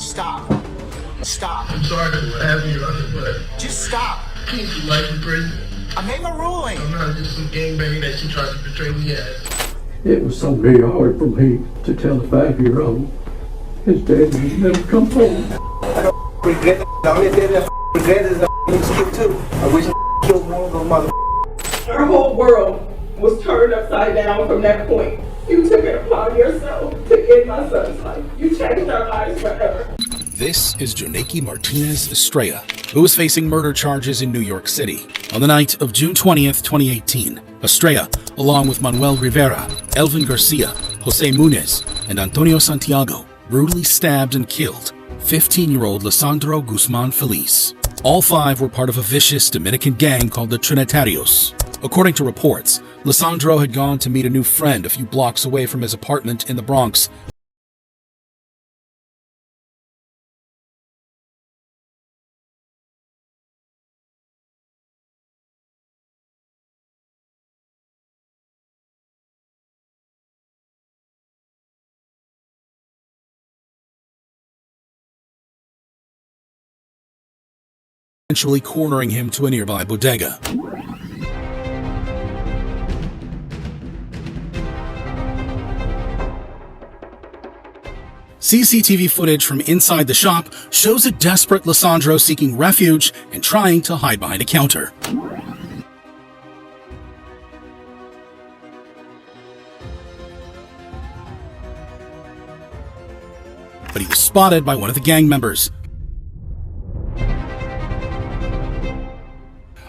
Stop. Stop. I'm sorry to have you under, but Just stop. keep your life in prison. I made my ruling. I'm not just some gangbang that you tried to portray me as. It was so very hard for me to tell a 5-year-old his dad would never come home. I don't regret that. The only thing that I regret is that he was killed too. I wish I killed one of those mother. Our whole world was turned upside down from that point. You took it upon yourself to end my son's life. You changed our lives forever. This is Jonaki Martinez Estrella, who was facing murder charges in New York City. On the night of June 20th, 2018, Estrella, along with Manuel Rivera, Elvin Garcia, Jose Munez, and Antonio Santiago, brutally stabbed and killed 15-year-old Lisandro Guzman Feliz. All 5 were part of a vicious Dominican gang called the Trinitarios. According to reports, Lisandro had gone to meet a new friend a few blocks away from his apartment in the Bronx. Eventually cornering him to a nearby bodega. CCTV footage from inside the shop shows a desperate Lisandro seeking refuge and trying to hide behind a counter. But he was spotted by one of the gang members.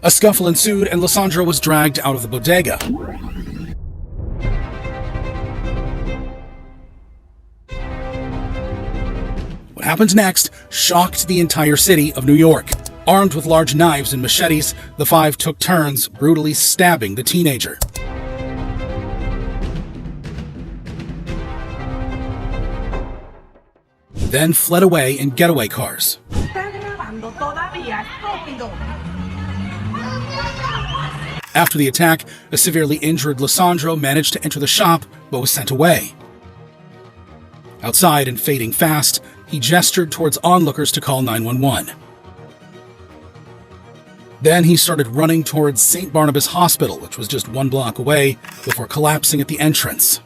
A scuffle ensued and Lisandro was dragged out of the bodega. What happened next shocked the entire city of New York. Armed with large knives and machetes, the 5 took turns brutally stabbing the teenager. Then fled away in getaway cars. After the attack, a severely injured Lisandro managed to enter the shop but was sent away. Outside and fading fast, he gestured towards onlookers to call 911. Then he started running towards St. Barnabas Hospital, which was just 1 block away, before collapsing at the entrance.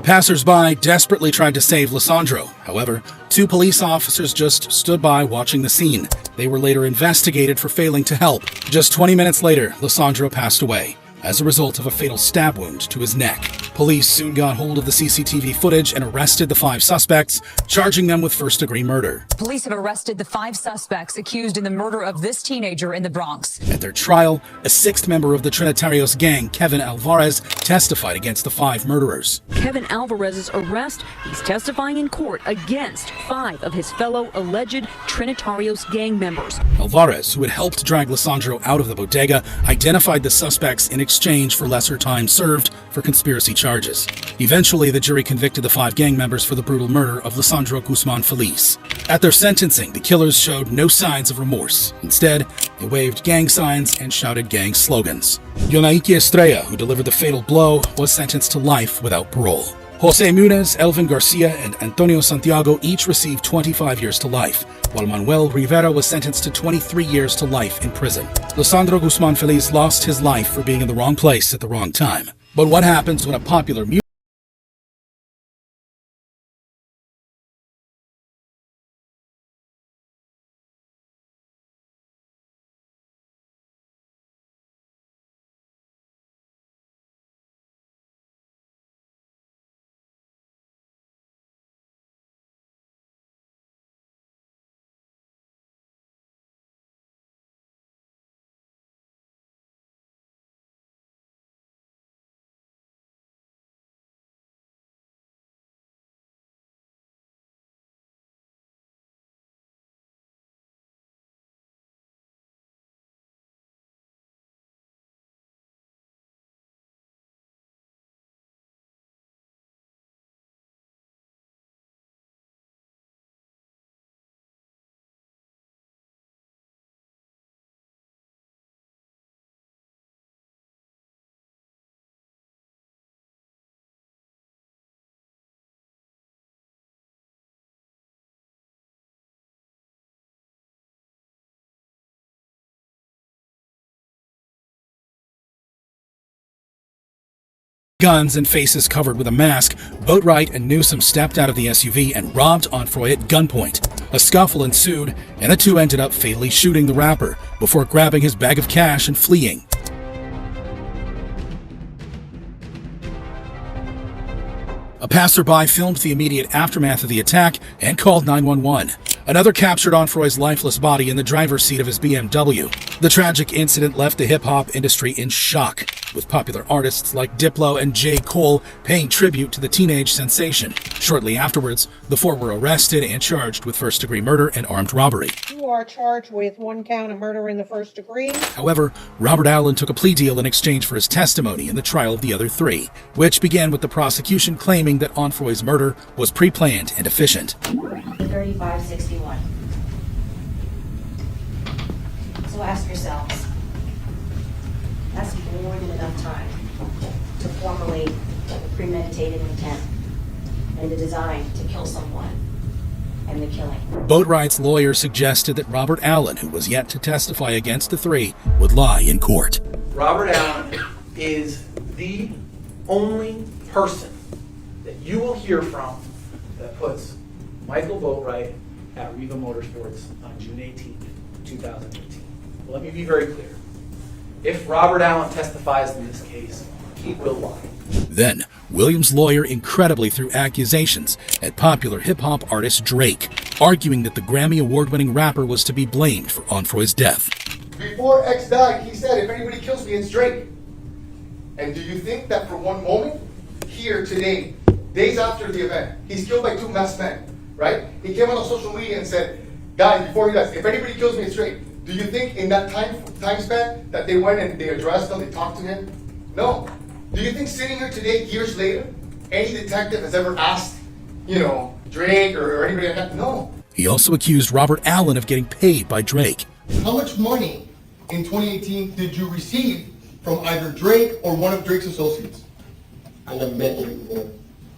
Passers-by desperately tried to save Lisandro. However, 2 police officers just stood by watching the scene. They were later investigated for failing to help. Just 20 minutes later, Lisandro passed away as a result of a fatal stab wound to his neck. Police soon got hold of the CCTV footage and arrested the 5 suspects, charging them with first-degree murder. Police have arrested the 5 suspects accused in the murder of this teenager in the Bronx. At their trial, a 6th member of the Trinitarios gang, Kevin Alvarez, testified against the 5 murderers. Kevin Alvarez's arrest, he's testifying in court against 5 of his fellow alleged Trinitarios gang members. Alvarez, who had helped drag Lisandro out of the bodega, identified the suspects in exchange for lesser time served for conspiracy charges. Eventually, the jury convicted the 5 gang members for the brutal murder of Lisandro Guzman Feliz. At their sentencing, the killers showed no signs of remorse. Instead, they waved gang signs and shouted gang slogans. Jonaki Estrella, who delivered the fatal blow, was sentenced to life without parole. Jose Munez, Elvin Garcia, and Antonio Santiago each received 25 years to life, while Manuel Rivera was sentenced to 23 years to life in prison. Lisandro Guzman Feliz lost his life for being in the wrong place at the wrong time. But what happens when a popular music Guns and faces covered with a mask, Boatwright and Newsom stepped out of the SUV and robbed Onfroy at gunpoint. A scuffle ensued, and the two ended up fatally shooting the rapper before grabbing his bag of cash and fleeing. A passerby filmed the immediate aftermath of the attack and called 911. Another captured Onfroy's lifeless body in the driver's seat of his BMW. The tragic incident left the hip-hop industry in shock, with popular artists like Diplo and J. Cole paying tribute to the teenage sensation. Shortly afterwards, the four were arrested and charged with first-degree murder and armed robbery. You are charged with 1 count of murder in the first degree. However, Robert Allen took a plea deal in exchange for his testimony in the trial of the other three, which began with the prosecution claiming that Onfroy's murder was pre-planned and efficient. 3561. So ask yourselves, that's more than enough time to formulate the premeditated intent and the design to kill someone and the killing. Boatwright's lawyer suggested that Robert Allen, who was yet to testify against the three, would lie in court. Robert Allen is the only person that you will hear from that puts Michael Boatwright at Riva Motorsports on June 18th, 2018. Let me be very clear. If Robert Allen testifies in this case, he will lie. Then, Williams' lawyer incredibly threw accusations at popular hip-hop artist Drake, arguing that the Grammy Award-winning rapper was to be blamed for Onfroy's death. Before X died, he said, if anybody kills me, it's Drake. And do you think that for one moment, here today, days after the event, he's killed by 2 masked men, right? He came on social media and said, guys, before he dies, if anybody kills me, it's Drake. Do you think in that time span that they went and they addressed him, they talked to him? No. Do you think sitting here today, years later, any detective has ever asked, Drake or anybody like that? No. He also accused Robert Allen of getting paid by Drake. How much money in 2018 did you receive from either Drake or one of Drake's associates? I never met him before.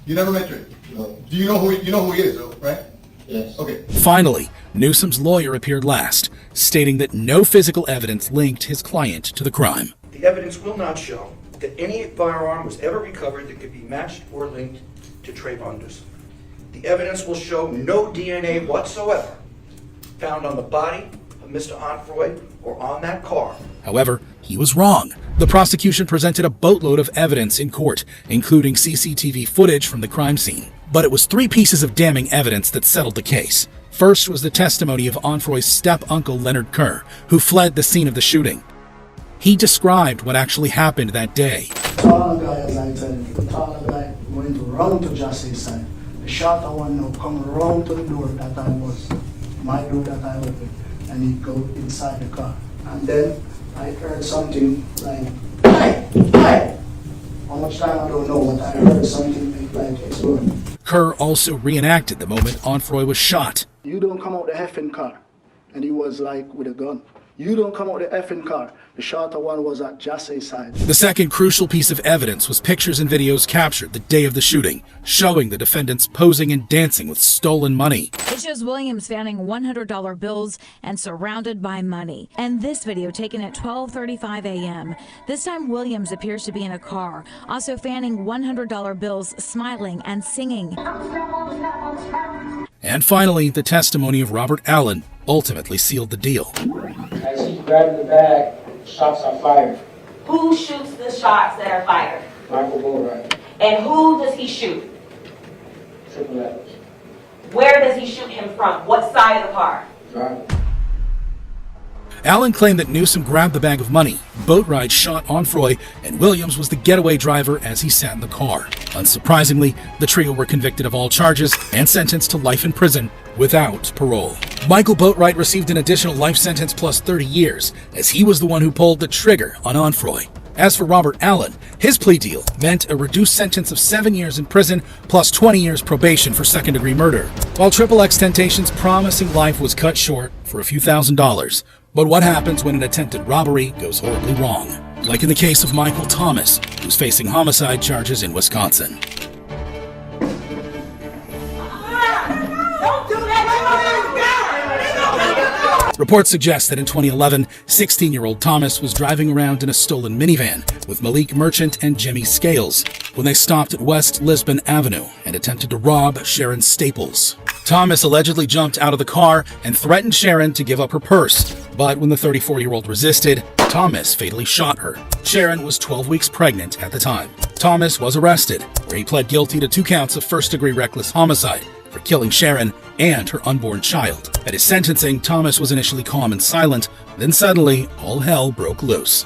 You never met Drake? No. Do you know who he is, though, right? Yes. Okay. Finally, Newsom's lawyer appeared last, stating that no physical evidence linked his client to the crime. The evidence will not show that any firearm was ever recovered that could be matched or linked to Trayvon Newsom. The evidence will show no DNA whatsoever found on the body of Mr. Onfroy or on that car. However, he was wrong. The prosecution presented a boatload of evidence in court, including CCTV footage from the crime scene. But it was 3 pieces of damning evidence that settled the case. First was the testimony of Onfroy's step-uncle Leonard Kerr, who fled the scene of the shooting. He described what actually happened that day. Tall guy, as I tell you, the tall guy went around to Jesse's side. The shot I want to come around to the door that I was, my door that I opened, and he go inside the car. And then I heard something like, hey! How much time I don't know, but I heard something like explode. Kerr also reenacted the moment Onfroy was shot. You don't come out the effing car. And he was like with a gun. You don't come out the effing car. The shot one was at Jesse's side. The second crucial piece of evidence was pictures and videos captured the day of the shooting, showing the defendants posing and dancing with stolen money. It shows Williams fanning $100 bills and surrounded by money. And this video taken at 12:35 a.m. This time Williams appears to be in a car, also fanning $100 bills, smiling and singing. And finally, the testimony of Robert Allen ultimately sealed the deal. As he grabbed the bag, shots are fired. Who shoots the shots that are fired? Michael Boatwright. And who does he shoot? Triple X. Where does he shoot him from? What side of the car? Driver. Allen claimed that Newsom grabbed the bag of money, Boatwright shot Onfroy, and Williams was the getaway driver as he sat in the car. Unsurprisingly, the trio were convicted of all charges and sentenced to life in prison without parole. Michael Boatwright received an additional life sentence plus 30 years, as he was the one who pulled the trigger on Onfroy. As for Robert Allen, his plea deal meant a reduced sentence of 7 years in prison plus 20 years probation for second-degree murder, while Triple X Tentation's promising life was cut short for a few $1,000s. But what happens when an attempted robbery goes horribly wrong? Like in the case of Michael Thomas, who's facing homicide charges in Wisconsin. Don't do that! Reports suggest that in 2011, 16-year-old Thomas was driving around in a stolen minivan with Malik Merchant and Jimmy Scales when they stopped at West Lisbon Avenue and attempted to rob Sharon Staples. Thomas allegedly jumped out of the car and threatened Sharon to give up her purse, but when the 34-year-old resisted, Thomas fatally shot her. Sharon was 12 weeks pregnant at the time. Thomas was arrested, where he pled guilty to 2 counts of first-degree reckless homicide for killing Sharon and her unborn child. At his sentencing, Thomas was initially calm and silent, then suddenly, all hell broke loose.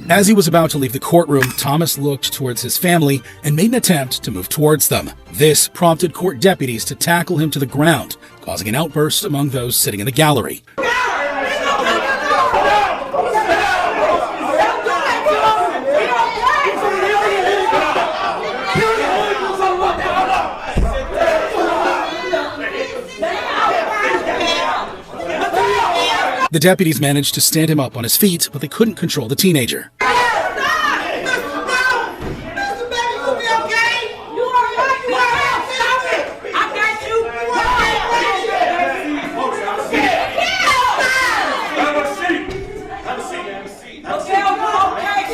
As he was about to leave the courtroom, Thomas looked towards his family and made an attempt to move towards them. This prompted court deputies to tackle him to the ground, causing an outburst among those sitting in the gallery. The deputies managed to stand him up on his feet, but they couldn't control the teenager.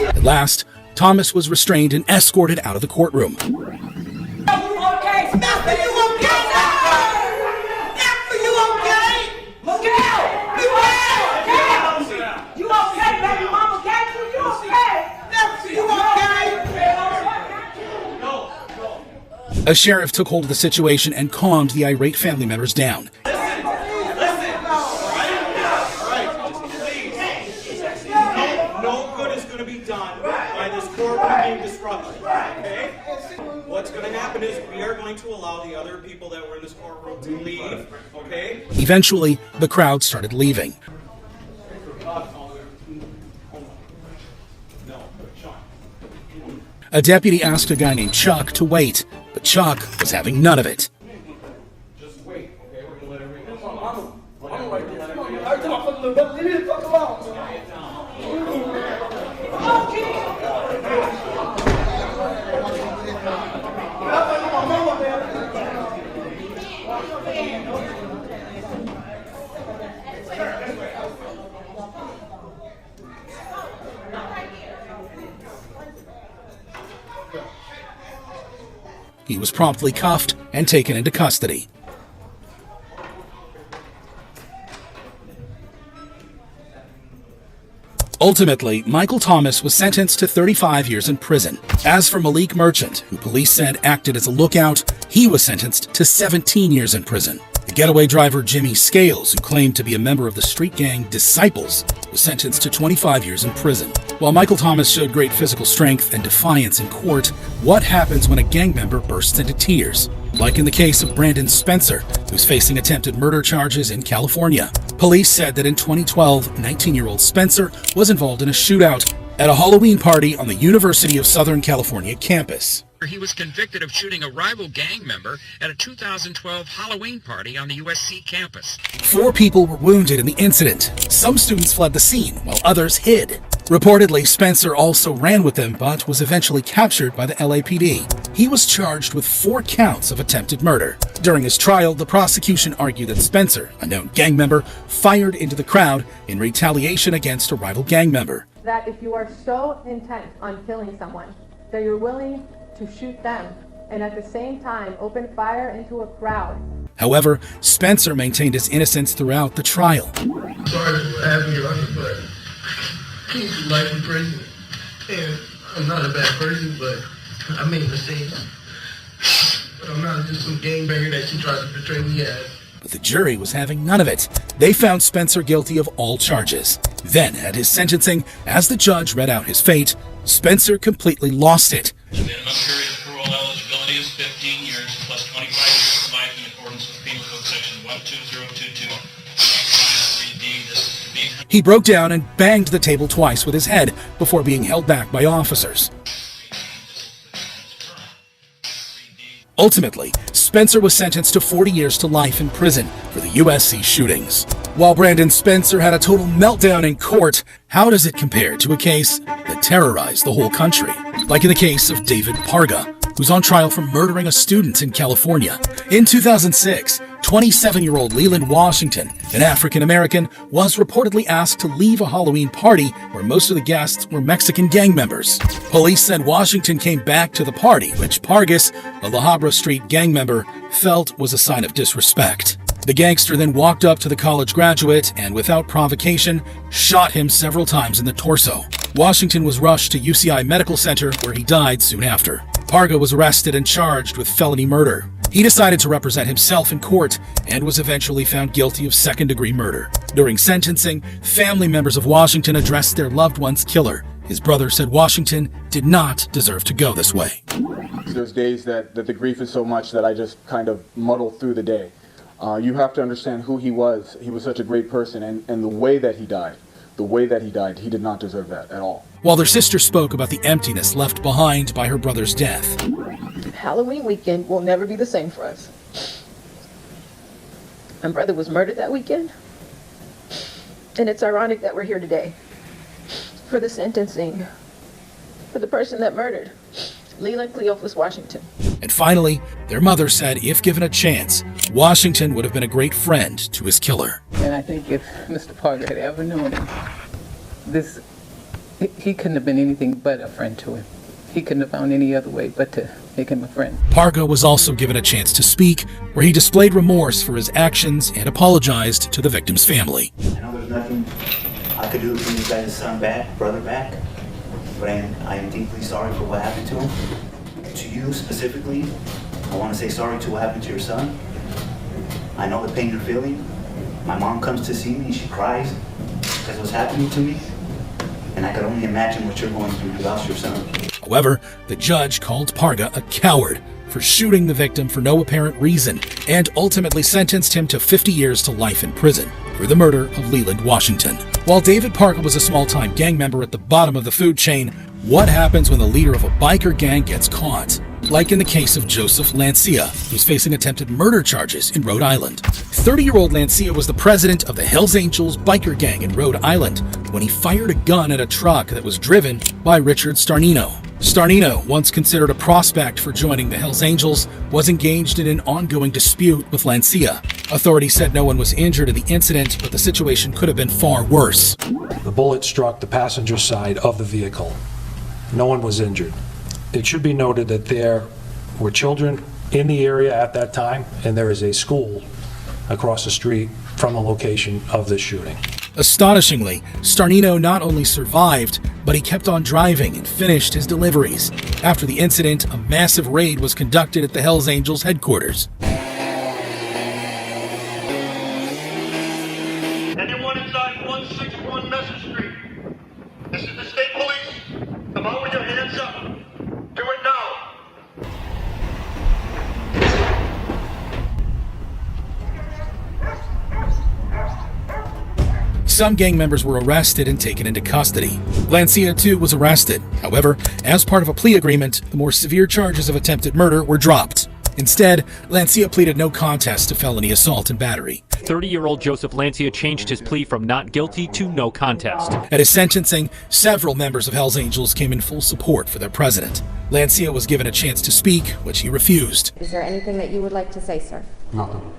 At last, Thomas was restrained and escorted out of the courtroom. A sheriff took hold of the situation and calmed the irate family members down. No good is going to be done by this courtroom being disrupted, okay? What's going to happen is we are going to allow the other people that were in this courtroom to leave, okay? Eventually, the crowd started leaving. A deputy asked a guy named Chuck to wait, but Chuck was having none of it. Just wait, okay? We're going to let everything He was promptly cuffed and taken into custody. Ultimately, Michael Thomas was sentenced to 35 years in prison. As for Malik Merchant, who police said acted as a lookout, he was sentenced to 17 years in prison. The getaway driver Jimmy Scales, who claimed to be a member of the street gang Disciples, was sentenced to 25 years in prison. While Michael Thomas showed great physical strength and defiance in court, what happens when a gang member bursts into tears? Like in the case of Brandon Spencer, who's facing attempted murder charges in California. Police said that in 2012, 19-year-old Spencer was involved in a shootout at a Halloween party on the University of Southern California campus. He was convicted of shooting a rival gang member at a 2012 Halloween party on the USC campus. 4 people were wounded in the incident. Some students fled the scene, while others hid. Reportedly, Spencer also ran with them, but was eventually captured by the LAPD. He was charged with 4 counts of attempted murder. During his trial, the prosecution argued that Spencer, a known gang member, fired into the crowd in retaliation against a rival gang member. That if you are so intent on killing someone, that you're willing to shoot them, and at the same time open fire into a crowd. However, Spencer maintained his innocence throughout the trial. Sorry for what happened, Your Honor, but I came to life in prison, and I'm not a bad person, but I made mistakes. But I'm not just some gangbanger that she tried to portray me as. But the jury was having none of it. They found Spencer guilty of all charges. Then, at his sentencing, as the judge read out his fate, Spencer completely lost it. The minimum period of parole eligibility is 15 years plus 25 years of life in accordance with Penal Code Section 12022. He broke down and banged the table twice with his head before being held back by officers. Ultimately, Spencer was sentenced to 40 years to life in prison for the USC shootings. While Brandon Spencer had a total meltdown in court, how does it compare to a case that terrorized the whole country? Like in the case of David Parga, who's on trial for murdering a student in California. In 2006, 27-year-old Leland Washington, an African-American, was reportedly asked to leave a Halloween party where most of the guests were Mexican gang members. Police said Washington came back to the party, which Pargas, a La Habra Street gang member, felt was a sign of disrespect. The gangster then walked up to the college graduate and, without provocation, shot him several times in the torso. Washington was rushed to UCI Medical Center, where he died soon after. Parga was arrested and charged with felony murder. He decided to represent himself in court and was eventually found guilty of second-degree murder. During sentencing, family members of Washington addressed their loved one's killer. His brother said Washington did not deserve to go this way. There's days that the grief is so much that I just kind of muddle through the day. You have to understand who he was. He was such a great person, and the way that he died, he did not deserve that at all. While their sister spoke about the emptiness left behind by her brother's death. Halloween weekend will never be the same for us. My brother was murdered that weekend, and it's ironic that we're here today for the sentencing for the person that murdered Leland Cleophas Washington. And finally, their mother said if given a chance, Washington would have been a great friend to his killer. And I think if Mr. Parga had ever known him, he couldn't have been anything but a friend to him. He couldn't have found any other way but to make him a friend. Parga was also given a chance to speak, where he displayed remorse for his actions and apologized to the victim's family. I know there's nothing I could do to bring you guys' son back, brother back, but I am deeply sorry for what happened to him. To you specifically, I want to say sorry to what happened to your son. I know the pain you're feeling. My mom comes to see me, she cries because what's happening to me, and I could only imagine what you're going through. You lost your son. However, the judge called Parga a coward for shooting the victim for no apparent reason and ultimately sentenced him to 50 years to life in prison for the murder of Leland Washington. While David Parga was a small-time gang member at the bottom of the food chain, what happens when the leader of a biker gang gets caught? Like in the case of Joseph Lancia, who's facing attempted murder charges in Rhode Island. 30-year-old Lancia was the president of the Hells Angels biker gang in Rhode Island when he fired a gun at a truck that was driven by Richard Starnino. Starnino, once considered a prospect for joining the Hells Angels, was engaged in an ongoing dispute with Lancia. Authorities said no one was injured in the incident, but the situation could have been far worse. The bullet struck the passenger side of the vehicle. No one was injured. It should be noted that there were children in the area at that time, and there is a school across the street from the location of this shooting. Astonishingly, Starnino not only survived, but he kept on driving and finished his deliveries. After the incident, a massive raid was conducted at the Hells Angels headquarters. Anyone inside 161 Message Street? This is the state police. Come on with your hands up. Do it now. Some gang members were arrested and taken into custody. Lancia, too, was arrested. However, as part of a plea agreement, the more severe charges of attempted murder were dropped. Instead, Lancia pleaded no contest to felony assault and battery. 30-year-old Joseph Lancia changed his plea from not guilty to no contest. At his sentencing, several members of Hells Angels came in full support for their president. Lancia was given a chance to speak, which he refused. Is there anything that you would like to say, sir? Nothing.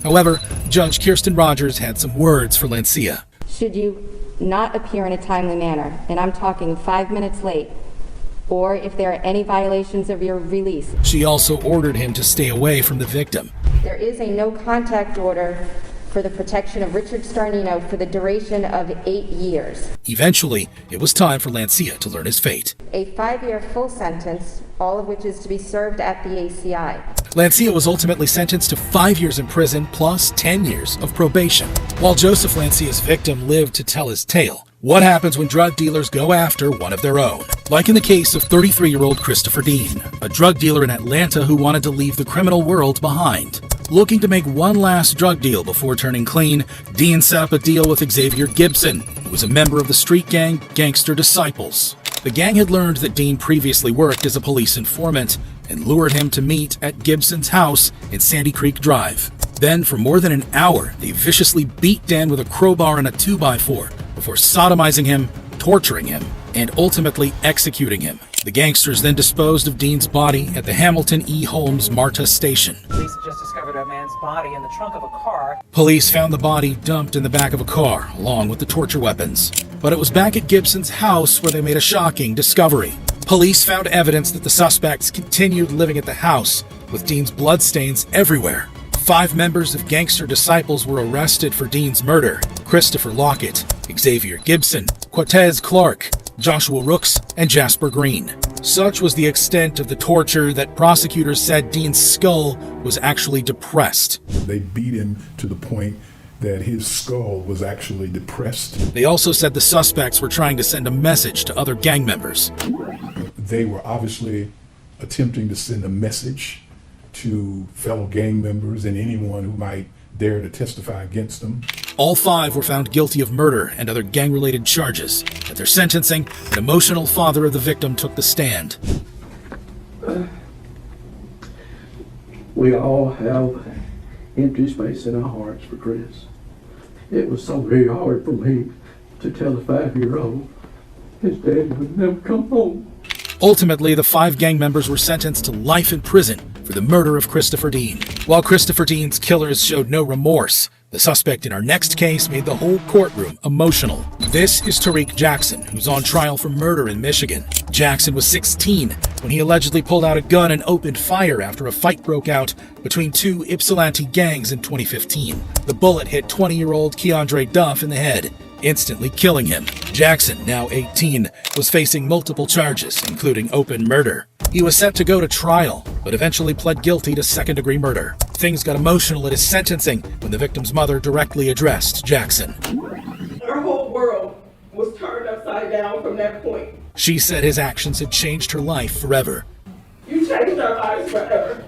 However, Judge Kirsten Rogers had some words for Lancia. Should you not appear in a timely manner, and I'm talking 5 minutes late, or if there are any violations of your release. She also ordered him to stay away from the victim. There is a no contact order for the protection of Richard Starnino for the duration of 8 years. Eventually, it was time for Lancia to learn his fate. A 5-year full sentence, all of which is to be served at the ACI. Lancia was ultimately sentenced to 5 years in prison plus 10 years of probation. While Joseph Lancia's victim lived to tell his tale, what happens when drug dealers go after one of their own? Like in the case of 33-year-old Christopher Dean, a drug dealer in Atlanta who wanted to leave the criminal world behind. Looking to make one last drug deal before turning clean, Dean set up a deal with Xavier Gibson, who was a member of the street gang Gangster Disciples. The gang had learned that Dean previously worked as a police informant and lured him to meet at Gibson's house in Sandy Creek Drive. Then, for more than an hour, they viciously beat Dan with a crowbar and a 2x4 before sodomizing him, torturing him, and ultimately executing him. The gangsters then disposed of Dean's body at the Hamilton E. Holmes MARTA station. Police just discovered a man's body in the trunk of a car. Police found the body dumped in the back of a car, along with the torture weapons. But it was back at Gibson's house where they made a shocking discovery. Police found evidence that the suspects continued living at the house, with Dean's bloodstains everywhere. 5 members of Gangster Disciples were arrested for Dean's murder: Christopher Lockett, Xavier Gibson, Cortez Clark, Joshua Rooks, and Jasper Green. Such was the extent of the torture that prosecutors said Dean's skull was actually depressed. They beat him to the point that his skull was actually depressed. They also said the suspects were trying to send a message to other gang members. They were obviously attempting to send a message to fellow gang members and anyone who might dare to testify against them. All 5 were found guilty of murder and other gang-related charges. At their sentencing, an emotional father of the victim took the stand. We all have empty space in our hearts for Chris. It was so very hard for me to tell a 5-year-old his daddy would never come home. Ultimately, the 5 gang members were sentenced to life in prison for the murder of Christopher Dean. While Christopher Dean's killers showed no remorse, the suspect in our next case made the whole courtroom emotional. This is Tariq Jackson, who's on trial for murder in Michigan. Jackson was 16 when he allegedly pulled out a gun and opened fire after a fight broke out between 2 Ypsilanti gangs in 2015. The bullet hit 20-year-old Keandre Duff in the head, instantly killing him. Jackson, now 18, was facing multiple charges, including open murder. He was set to go to trial, but eventually pled guilty to second-degree murder. Things got emotional at his sentencing when the victim's mother directly addressed Jackson. Our whole world was turned upside down from that point. She said his actions had changed her life forever. You changed our lives forever.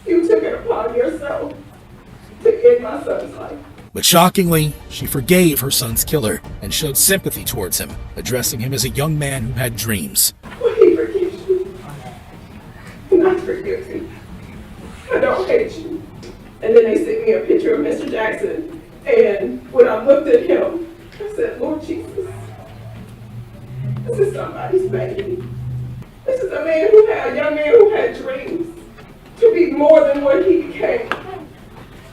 You took it upon yourself to end my son's life. But shockingly, she forgave her son's killer and showed sympathy towards him, addressing him as a young man who had dreams. Well, he forgives you. And I forgive you. I don't hate you. And then they sent me a picture of Mr. Jackson, and when I looked at him, I said, Lord Jesus, this is somebody's baby. This is a young man who had dreams to be more than what he became.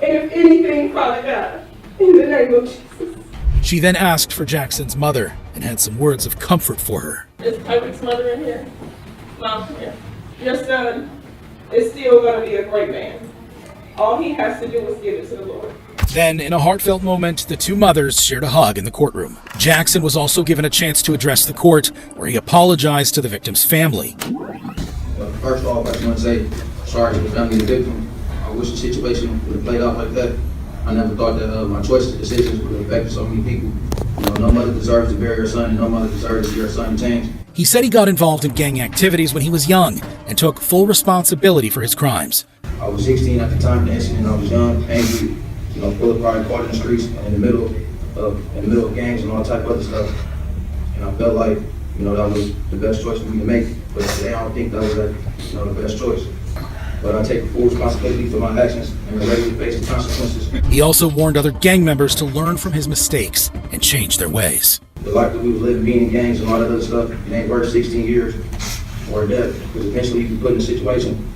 And if anything, Father God, in the name of Jesus. She then asked for Jackson's mother and had some words of comfort for her. Is Tariq's mother in here? Mom, come here. Your son is still going to be a great man. All he has to do is give it to the Lord. Then, in a heartfelt moment, the 2 mothers shared a hug in the courtroom. Jackson was also given a chance to address the court, where he apologized to the victim's family. First off, I just want to say sorry to the family of the victim. I wish the situation would have played out like that. I never thought that my choices and decisions would have affected so many people. No mother deserves to bury her son, and no mother deserves to see her son change. He said he got involved in gang activities when he was young and took full responsibility for his crimes. I was 16 at the time of the incident. I was young, angry, full of pride, caught in the streets, and in the middle of gangs and all type of other stuff. And I felt like, that was the best choice for me to make. But today I don't think that was the best choice. But I take full responsibility for my actions and am ready to face the consequences. He also warned other gang members to learn from his mistakes and change their ways. The life that we was living, being in gangs and all that other stuff, it ain't worth 16 years or death. Because eventually you can put in a situation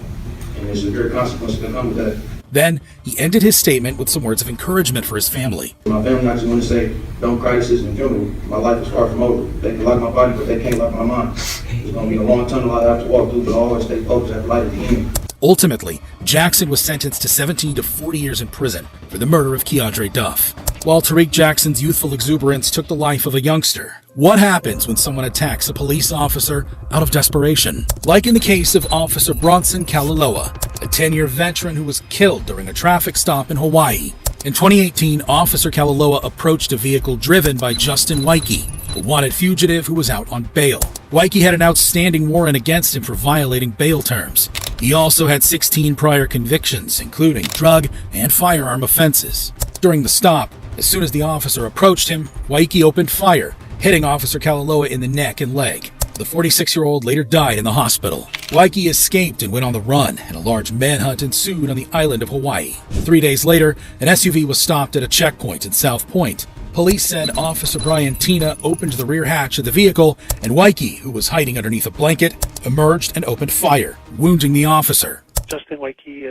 and there's severe consequences that come with that. Then, he ended his statement with some words of encouragement for his family. My family, I just want to say, don't cry, this isn't a funeral. My life is far from over. They can lock my body, but they can't lock my mind. It's going to be a long tunnel I have to walk through, but I always stay focused at the light at the end. Ultimately, Jackson was sentenced to 17 to 40 years in prison for the murder of Keandre Duff. While Tariq Jackson's youthful exuberance took the life of a youngster, what happens when someone attacks a police officer out of desperation? Like in the case of Officer Bronson Kalaloa, a 10-year veteran who was killed during a traffic stop in Hawaii. In 2018, Officer Kalaloa approached a vehicle driven by Justin Weike, a wanted fugitive who was out on bail. Weike had an outstanding warrant against him for violating bail terms. He also had 16 prior convictions, including drug and firearm offenses. During the stop, as soon as the officer approached him, Weike opened fire, hitting Officer Kalaloa in the neck and leg. The The 46-year-old later died in the hospital. Waikiki escaped and went on the run, and a large manhunt ensued on the island of Hawaii. 3 days later, an SUV was stopped at a checkpoint in South Point. Police said Officer Brian Tina opened the rear hatch of the vehicle, and Waikiki, who was hiding underneath a blanket, emerged and opened fire, wounding the officer. Justin Waikiki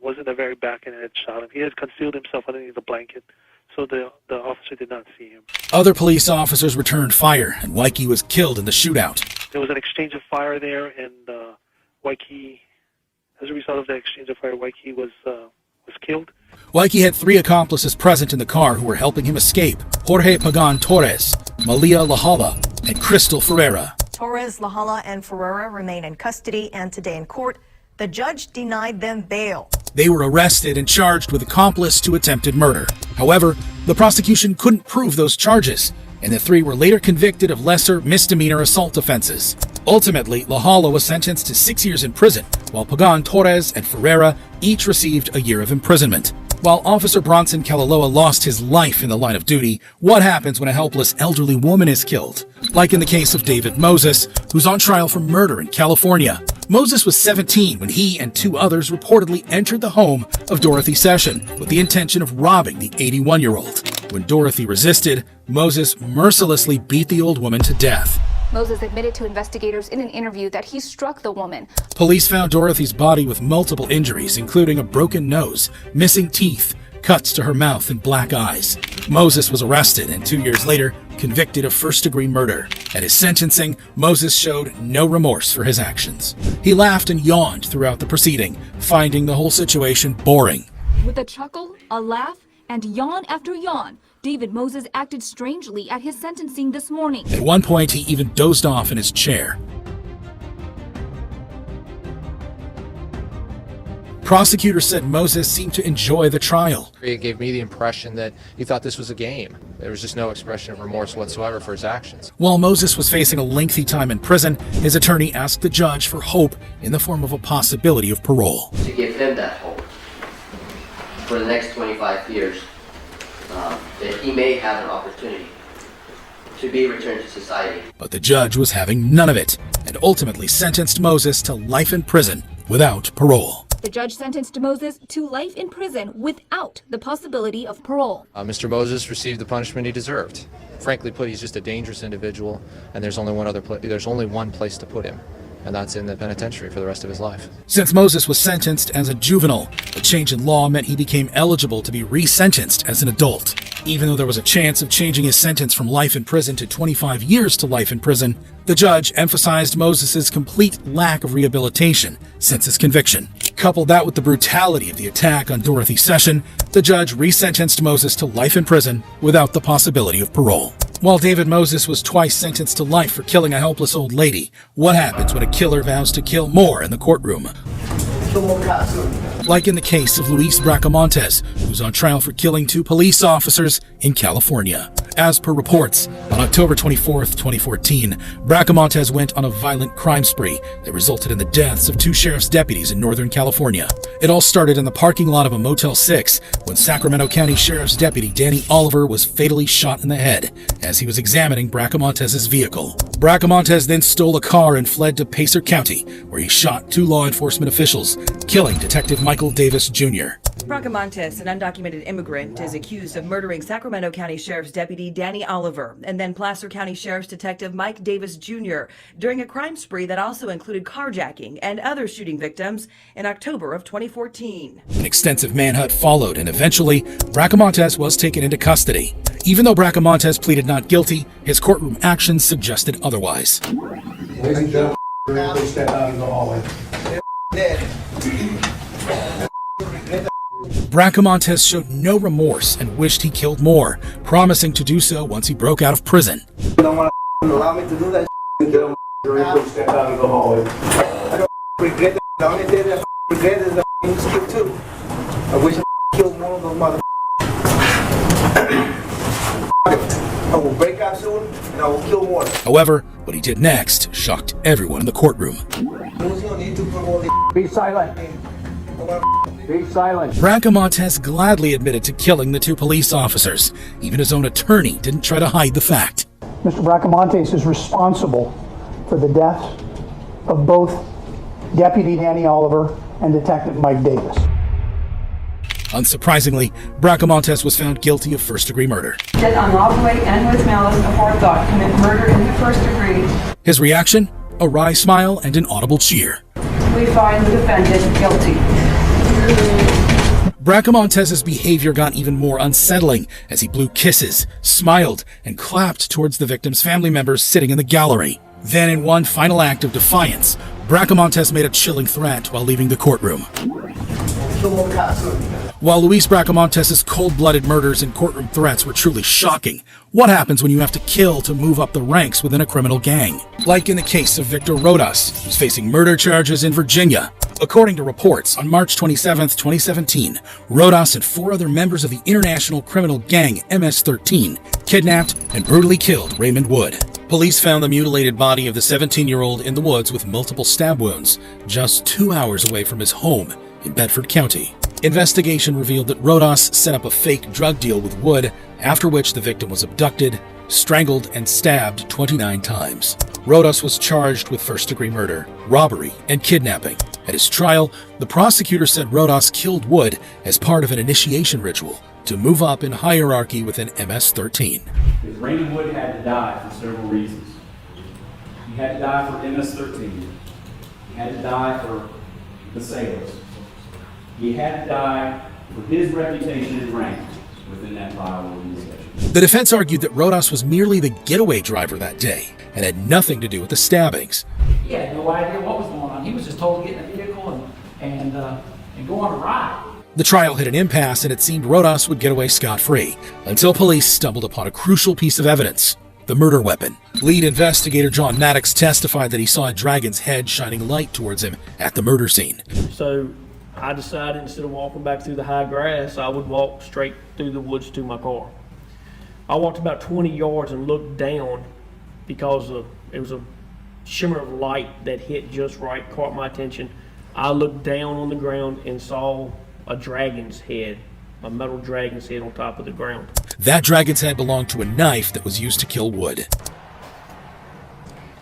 wasn't a very back-and-head shot him. He had concealed himself underneath the blanket, so the officer did not see him. Other police officers returned fire, and Waikiki was killed in the shootout. There was an exchange of fire there, and Waikiki, as a result of the exchange of fire, Waikiki was killed. Waikiki had 3 accomplices present in the car who were helping him escape: Jorge Pagan Torres, Malia Lahala, and Crystal Ferreira. Torres, Lahala, and Ferreira remain in custody, and today in court, the judge denied them bail. They were arrested and charged with accomplice to attempted murder. However, the prosecution couldn't prove those charges, and the 3 were later convicted of lesser misdemeanor assault offenses. Ultimately, Lahala was sentenced to 6 years in prison, while Pagan, Torres, and Ferreira each received a year of imprisonment. While Officer Bronson Kalaloa lost his life in the line of duty, what happens when a helpless elderly woman is killed? Like in the case of David Moses, who's on trial for murder in California. Moses was 17 when he and 2 others reportedly entered the home of Dorothy Session with the intention of robbing the 81-year-old. When Dorothy resisted, Moses mercilessly beat the old woman to death. Moses admitted to investigators in an interview that he struck the woman. Police found Dorothy's body with multiple injuries, including a broken nose, missing teeth, cuts to her mouth, and black eyes. Moses was arrested and 2 years later convicted of first-degree murder. At his sentencing, Moses showed no remorse for his actions. He laughed and yawned throughout the proceeding, finding the whole situation boring. With a chuckle, a laugh, and yawn after yawn, David Moses acted strangely at his sentencing this morning. At one point, he even dozed off in his chair. Prosecutors said Moses seemed to enjoy the trial. It gave me the impression that he thought this was a game. There was just no expression of remorse whatsoever for his actions. While Moses was facing a lengthy time in prison, his attorney asked the judge for hope in the form of a possibility of parole. To give him that hope for the next 25 years, that he may have an opportunity to be returned to society. But the judge was having none of it, and ultimately sentenced Moses to life in prison without parole. The judge sentenced Moses to life in prison without the possibility of parole. Mr. Moses received the punishment he deserved. Frankly put, he's just a dangerous individual, and there's only one place to put him, and that's in the penitentiary for the rest of his life. Since Moses was sentenced as a juvenile, a change in law meant he became eligible to be resentenced as an adult. Even though there was a chance of changing his sentence from life in prison to 25 years to life in prison, the judge emphasized Moses's complete lack of rehabilitation since his conviction. Couple that with the brutality of the attack on Dorothy Session, the judge resentenced Moses to life in prison without the possibility of parole. While David Moses was twice sentenced to life for killing a helpless old lady, what happens when a killer vows to kill more in the courtroom? Like in the case of Luis Bracamontes, who's on trial for killing 2 police officers in California. As per reports, on October 24, 2014, Bracamontes went on a violent crime spree that resulted in the deaths of 2 sheriff's deputies in Northern California. It all started in the parking lot of a Motel 6 when Sacramento County Sheriff's Deputy Danny Oliver was fatally shot in the head as he was examining Bracamontes' vehicle. Bracamontes then stole a car and fled to Pacer County, where he shot 2 law enforcement officials, killing Detective Michael Davis Jr. Bracamontes, an undocumented immigrant, is accused of murdering Sacramento County Sheriff's Deputy Danny Oliver and then Placer County Sheriff's Detective Mike Davis Jr. during a crime spree that also included carjacking and other shooting victims in October of 2014. An extensive manhunt followed, and eventually, Bracamontes was taken into custody. Even though Bracamontes pleaded not guilty, his courtroom actions suggested otherwise. Ladies and gentlemen, please step out in the hallway. Bracamontes showed no remorse and wished he killed more, promising to do so once he broke out of prison. You don't want to allow me to do that. Please step out in the hallway. I don't regret it. The only thing that I regret is that I killed 2. I wish I killed more of those mother. I will break out soon and I will kill more. However, what he did next shocked everyone in the courtroom. Be silent. Be silent. Bracamontes gladly admitted to killing the 2 police officers. Even his own attorney didn't try to hide the fact. Mr. Bracamontes is responsible for the deaths of both Deputy Danny Oliver and Detective Mike Davis. Unsurprisingly, Bracamontes was found guilty of first-degree murder. Did unlawfully and with malice aforethought commit murder in the first degree. His reaction? A wry smile and an audible cheer. We find the defendant guilty. Bracamontes' behavior got even more unsettling as he blew kisses, smiled, and clapped towards the victim's family members sitting in the gallery. Then, in one final act of defiance, Bracamontes made a chilling threat while leaving the courtroom. While Luis Bracamontes' cold-blooded murders and courtroom threats were truly shocking, what happens when you have to kill to move up the ranks within a criminal gang? Like in the case of Victor Rodas, who's facing murder charges in Virginia. According to reports, on March 27, 2017, Rodas and 4 other members of the international criminal gang MS-13 kidnapped and brutally killed Raymond Wood. Police found the mutilated body of the 17-year-old in the woods with multiple stab wounds, just 2 hours away from his home in Bedford County. Investigation revealed that Rodas set up a fake drug deal with Wood, after which the victim was abducted, strangled, and stabbed 29 times. Rodas was charged with first-degree murder, robbery, and kidnapping. At his trial, the prosecutor said Rodas killed Wood as part of an initiation ritual to move up in hierarchy within MS-13. Because Raymond Wood had to die for several reasons. He had to die for MS-13. He had to die for the sailors. He had to die for his reputation and rank within that vile organization. The defense argued that Rodas was merely the getaway driver that day and had nothing to do with the stabbings. He had no idea what was going on. He was just told to get in a vehicle and go on a ride. The trial hit an impasse, and it seemed Rodas would get away scot-free until police stumbled upon a crucial piece of evidence: the murder weapon. Lead investigator John Maddox testified that he saw a dragon's head shining light towards him at the murder scene. So I decided instead of walking back through the high grass, I would walk straight through the woods to my car. I walked about 20 yards and looked down because it was a shimmer of light that hit just right, caught my attention. I looked down on the ground and saw a dragon's head, a metal dragon's head on top of the ground. That dragon's head belonged to a knife that was used to kill Wood.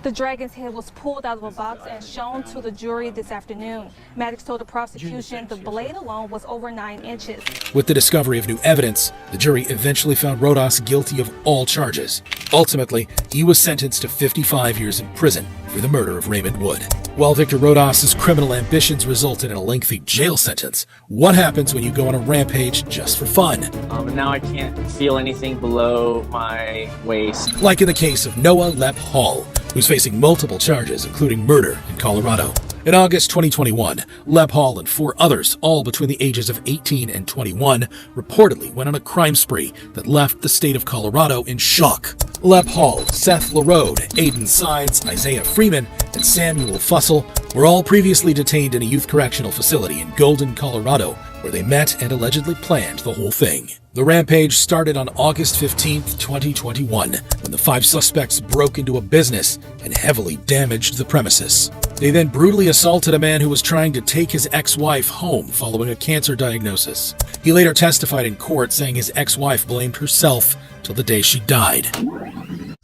The dragon's head was pulled out of a box and shown to the jury this afternoon. Maddox told the prosecution the blade alone was over 9 inches. With the discovery of new evidence, the jury eventually found Rodas guilty of all charges. Ultimately, he was sentenced to 55 years in prison for the murder of Raymond Wood. While Victor Rodas's criminal ambitions resulted in a lengthy jail sentence, what happens when you go on a rampage just for fun? And now I can't feel anything below my waist. Like in the case of Noah Lep Hall, who's facing multiple charges, including murder in Colorado. In August 2021, Lep Hall and 4 others, all between the ages of 18 and 21, reportedly went on a crime spree that left the state of Colorado in shock. Lep Hall, Seth LaRode, Aiden Sides, Isaiah Freeman, and Samuel Fussell were all previously detained in a youth correctional facility in Golden, Colorado, where they met and allegedly planned the whole thing. The rampage started on August 15, 2021, when the 5 suspects broke into a business and heavily damaged the premises. They then brutally assaulted a man who was trying to take his ex-wife home following a cancer diagnosis. He later testified in court saying his ex-wife blamed herself till the day she died.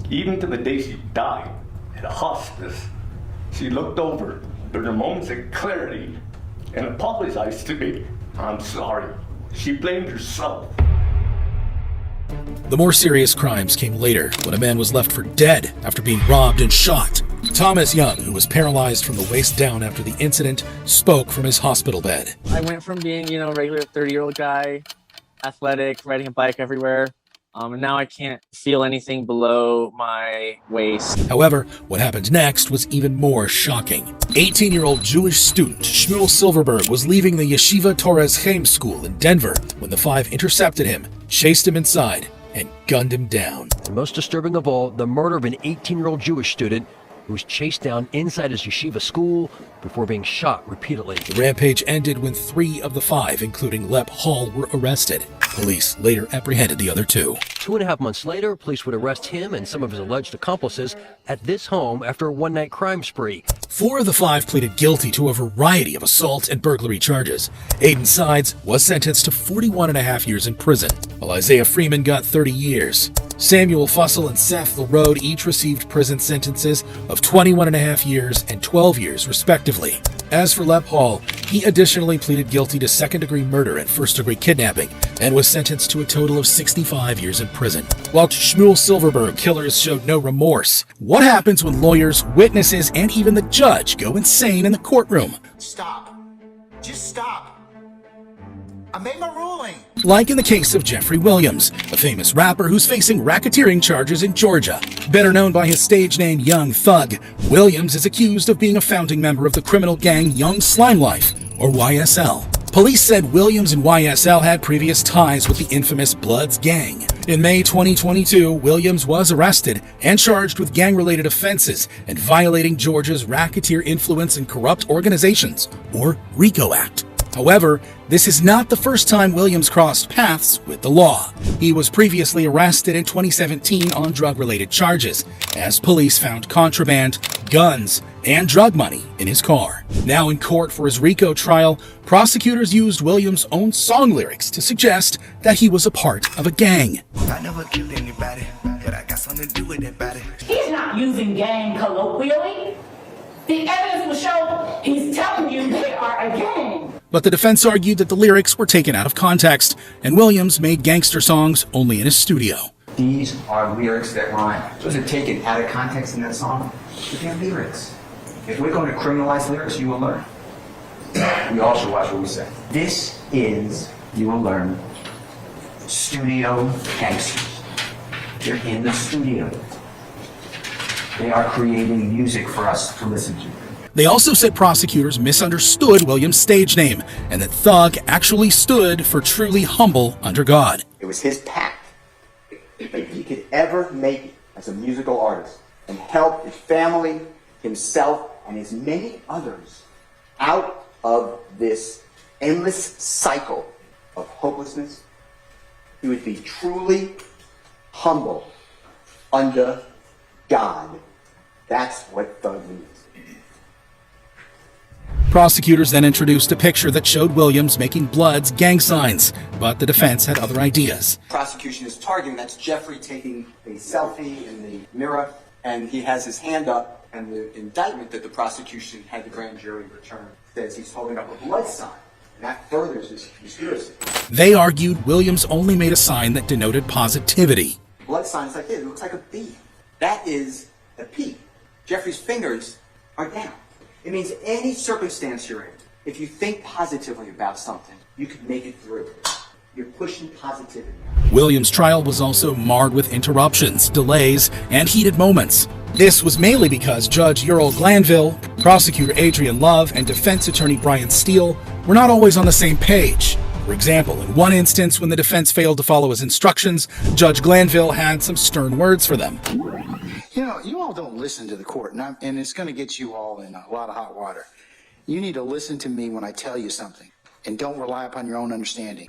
Even to the day she died at a hospice, she looked over during moments of clarity and apologized to me. I'm sorry. She blamed herself. The more serious crimes came later, when a man was left for dead after being robbed and shot. Thomas Young, who was paralyzed from the waist down after the incident, spoke from his hospital bed. I went from being, a regular 30-year-old guy, athletic, riding a bike everywhere, and now I can't feel anything below my waist. However, what happened next was even more shocking. 18-year-old Jewish student Shmuel Silverberg was leaving the Yeshiva Torres Chaim school in Denver when the 5 intercepted him, chased him inside, and gunned him down. And most disturbing of all, the murder of an 18-year-old Jewish student who was chased down inside his yeshiva school before being shot repeatedly. The rampage ended when 3 of the 5, including Lep Hall, were arrested. Police later apprehended the other 2. 2.5 months later, police would arrest him and some of his alleged accomplices at this home after a one-night crime spree. 4 of the 5 pleaded guilty to a variety of assault and burglary charges. Aiden Sides was sentenced to 41.5 years in prison, while Isaiah Freeman got 30 years. Samuel Fussell and Seth LaRode each received prison sentences of 21.5 years and 12 years, respectively. As for Lep Hall, he additionally pleaded guilty to second-degree murder and first-degree kidnapping and was sentenced to a total of 65 years in prison. While Shmuel Silverberg killers showed no remorse, what happens when lawyers, witnesses, and even the judge go insane in the courtroom? Stop. Just stop. I made my ruling. Like in the case of Jeffrey Williams, a famous rapper who's facing racketeering charges in Georgia. Better known by his stage name Young Thug, Williams is accused of being a founding member of the criminal gang Young Slime Life, or YSL. Police said Williams and YSL had previous ties with the infamous Bloods gang. In May 2022, Williams was arrested and charged with gang-related offenses and violating Georgia's Racketeer Influence and Corrupt Organizations, or RICO Act. However, this is not the first time Williams crossed paths with the law. He was previously arrested in 2017 on drug-related charges, as police found contraband, guns, and drug money in his car. Now in court for his RICO trial, prosecutors used Williams' own song lyrics to suggest that he was a part of a gang. I never killed anybody, but I got something to do with that body. He's not using gang colloquially. The evidence will show he's telling you they are a gang. But the defense argued that the lyrics were taken out of context, and Williams made gangster songs only in his studio. These are lyrics that rhyme. Those are taken out of context in that song. But they're lyrics. If we're going to criminalize lyrics, you will learn. We all should watch what we say. This is, you will learn, studio gangsters. They're in the studio. They are creating music for us to listen to. They also said prosecutors misunderstood Williams' stage name, and that Thug actually stood for truly humble under God. It was his path that he could ever make it as a musical artist and help his family, himself, and his many others out of this endless cycle of hopelessness. He would be truly humble under God. That's what Thug means. Prosecutors then introduced a picture that showed Williams making Bloods gang signs, but the defense had other ideas. Prosecution is targeting, that's Jeffrey taking a selfie in the mirror, and he has his hand up, and the indictment that the prosecution had the grand jury return says he's holding up a blood sign. And that furthers his conspiracy. They argued Williams only made a sign that denoted positivity. Blood sign is like this, it looks like a B. That is a P. Jeffrey's fingers are down. It means any circumstance you're in, if you think positively about something, you can make it through. You're pushing positivity. Williams' trial was also marred with interruptions, delays, and heated moments. This was mainly because Judge Ural Glanville, prosecutor Adrian Love, and defense attorney Brian Steele were not always on the same page. For example, in one instance when the defense failed to follow his instructions, Judge Glanville had some stern words for them. You know, you all don't listen to the court, and it's going to get you all in a lot of hot water. You need to listen to me when I tell you something, and don't rely upon your own understanding.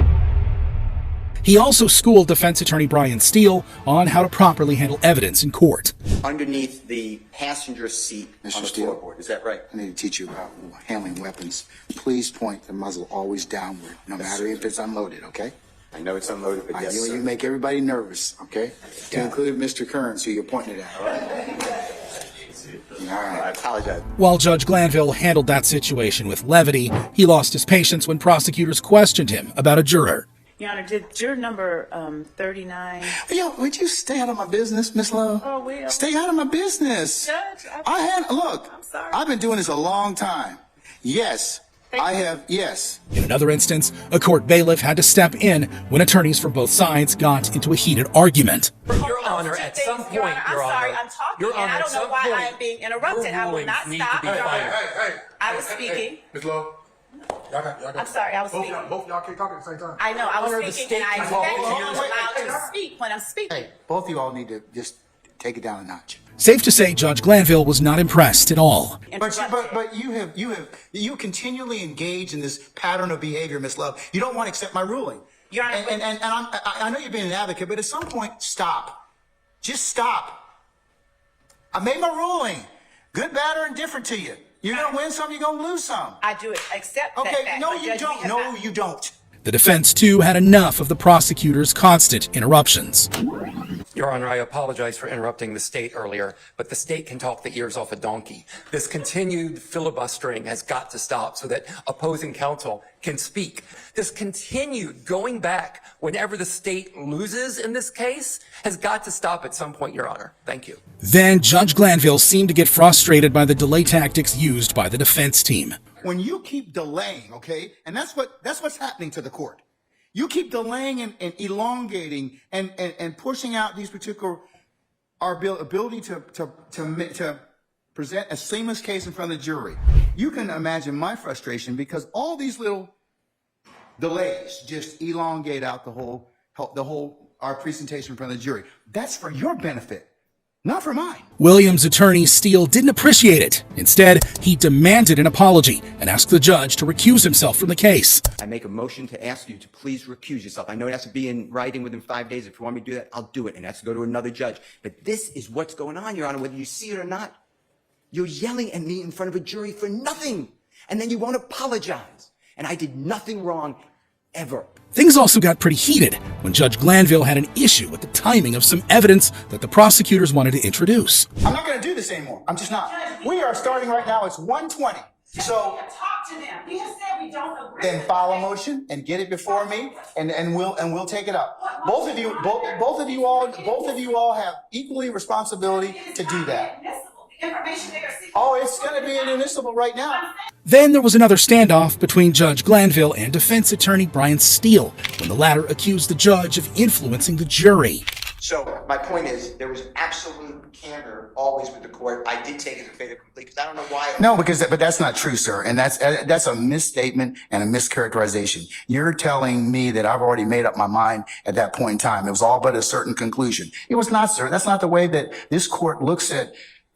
He also schooled defense attorney Brian Steele on how to properly handle evidence in court. Underneath the passenger seat on the floorboard, is that right? I need to teach you about handling weapons. Please point the muzzle always downward, no matter if it's unloaded, okay? I know it's unloaded, but yes, sir. You make everybody nervous, okay? To include Mr. Kearns, who you're pointing it at, all right? All right. I apologize. While Judge Glanville handled that situation with levity, he lost his patience when prosecutors questioned him about a juror. Your Honor, did juror number 39... Yo, would you stay out of my business, Miss Love? Oh, well. Stay out of my business. Judge, Look, I'm sorry. I've been doing this a long time. Yes, I have, yes. In another instance, a court bailiff had to step in when attorneys from both sides got into a heated argument. Your Honor, at some point, I'm sorry, I'm talking, and I don't know why I am being interrupted. I will not stop. Hey. I was speaking. Miss Love. I'm sorry, I was speaking. Both y'all can't talk at the same time. I know, I was speaking, and I expect you to allow to speak when I'm speaking. Hey, both of you all need to just take it down a notch. Safe to say, Judge Glanville was not impressed at all. But you continually engage in this pattern of behavior, Miss Love. You don't want to accept my ruling. Your Honor, and I know you're being an advocate, but at some point, stop. Just stop. I made my ruling. Good, bad, or indifferent to you. You're going to win some, you're going to lose some. I do accept that fact. No, you don't. No, you don't. The defense, too, had enough of the prosecutor's constant interruptions. Your Honor, I apologize for interrupting the state earlier, but the state can talk the ears off a donkey. This continued filibustering has got to stop so that opposing counsel can speak. This continued going back whenever the state loses in this case has got to stop at some point, Your Honor. Thank you. Then Judge Glanville seemed to get frustrated by the delay tactics used by the defense team. When you keep delaying, okay, and that's what's happening to the court. You keep delaying and elongating and pushing out these particular, our ability to present a seamless case in front of the jury. You can imagine my frustration because all these little delays just elongate out our presentation in front of the jury. That's for your benefit, not for mine. Williams' attorney, Steele, didn't appreciate it. Instead, he demanded an apology and asked the judge to recuse himself from the case. I make a motion to ask you to please recuse yourself. I know it has to be in writing within 5 days. If you want me to do that, I'll do it. And it has to go to another judge. But this is what's going on, Your Honor, whether you see it or not. You're yelling at me in front of a jury for nothing. And then you won't apologize. And I did nothing wrong ever. Things also got pretty heated when Judge Glanville had an issue with the timing of some evidence that the prosecutors wanted to introduce. I'm not going to do this anymore. I'm just not. We are starting right now. It's 1:20. So talk to them. We just said we don't agree. Then file a motion and get it before me, and we'll take it up. Both of you all have equally responsibility to do that. Oh, it's going to be inadmissible right now. Then there was another standoff between Judge Glanville and defense attorney Brian Steele when the latter accused the judge of influencing the jury. So my point is, there was absolute candor always with the court. I did take it as a fait accompli because I don't know why. No, but that's not true, sir. And that's a misstatement and a mischaracterization. You're telling me that I've already made up my mind at that point in time. It was all but a certain conclusion. It was not, sir. That's not the way that this court looks at